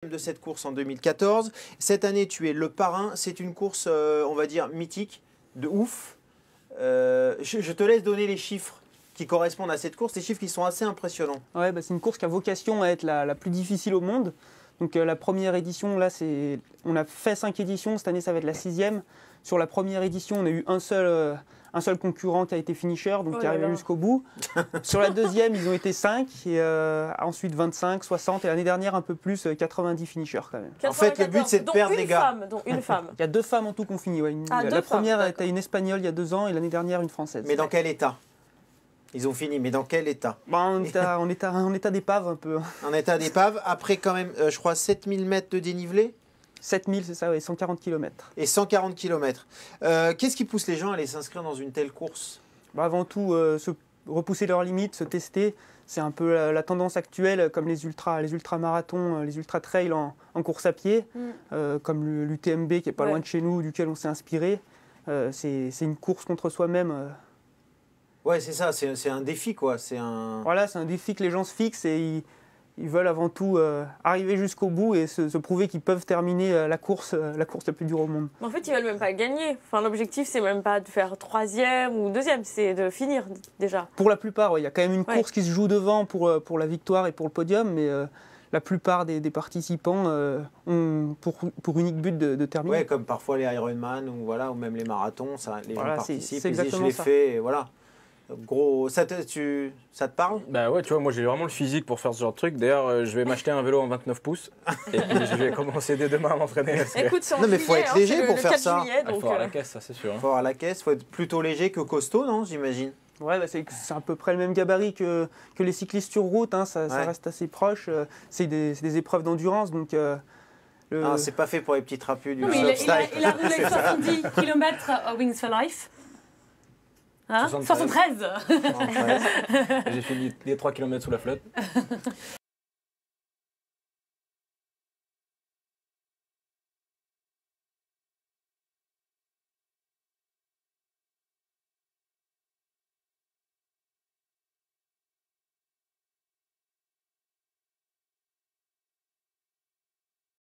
De cette course en 2014. Cette année, tu es le parrain. C'est une course, on va dire, mythique, de ouf. Je te laisse donner les chiffres qui correspondent à cette course, des chiffres qui sont assez impressionnants. Ouais, c'est une course qui a vocation à être la plus difficile au monde. Donc la première édition, là, on a fait 5 éditions. Cette année, ça va être la 6e. Sur la première édition, on a eu un seul concurrent qui a été finisher, donc qui est arrivé jusqu'au bout. Sur la deuxième, ils ont été 5, et ensuite 25, 60, et l'année dernière un peu plus, 90 finishers quand même. En fait, le but, c'est de perdre les gars. Dont une femme. Il y a 2 femmes en tout qui ont fini. Ouais. La première était une Espagnole il y a 2 ans, et l'année dernière une Française. Mais dans quel état? Ils ont fini, mais dans quel état? En état d'épave un peu. En état d'épave, après quand même, je crois, 7000 mètres de dénivelé. 7000, c'est ça, ouais, 140 km. Et 140 km. Qu'est-ce qui pousse les gens à aller s'inscrire dans une telle course? Avant tout, repousser leurs limites, se tester. C'est un peu la tendance actuelle, comme les ultramarathons, les ultra-trails en course à pied, comme l'UTMB qui n'est pas loin de chez nous, duquel on s'est inspiré. C'est une course contre soi-même. Ouais, c'est ça, c'est un défi, quoi. Voilà, c'est un défi que les gens se fixent et ils veulent avant tout arriver jusqu'au bout et se prouver qu'ils peuvent terminer la course la plus dure au monde. En fait, ils veulent même pas gagner. Enfin, l'objectif, c'est même pas de faire 3e ou 2e, c'est de finir déjà. Pour la plupart, il y a quand même une course qui se joue devant pour la victoire et pour le podium, mais la plupart des participants ont pour unique but de terminer. Ouais, comme parfois les Ironman ou même les marathons, les gens participent, ils disent je l'ai ça. fait, et voilà. Gros, ça te parle? Bah ouais, tu vois, moi j'ai vraiment le physique pour faire ce genre de truc. D'ailleurs, je vais m'acheter un vélo en 29 pouces et puis je vais commencer dès demain à m'entraîner. Écoute, non, mais il faut être léger pour faire ça. Il faut avoir la caisse, ça c'est sûr. Il faut avoir la caisse, il faut être plutôt léger que costaud, non, j'imagine? Ouais, c'est à peu près le même gabarit que les cyclistes sur route, hein, ça reste assez proche. C'est des épreuves d'endurance, donc... c'est pas fait pour les petits trapus du slopestyle. Il a roulé 70 km à Wings for Life. Hein 73. J'ai fait les 3 km sous la flotte.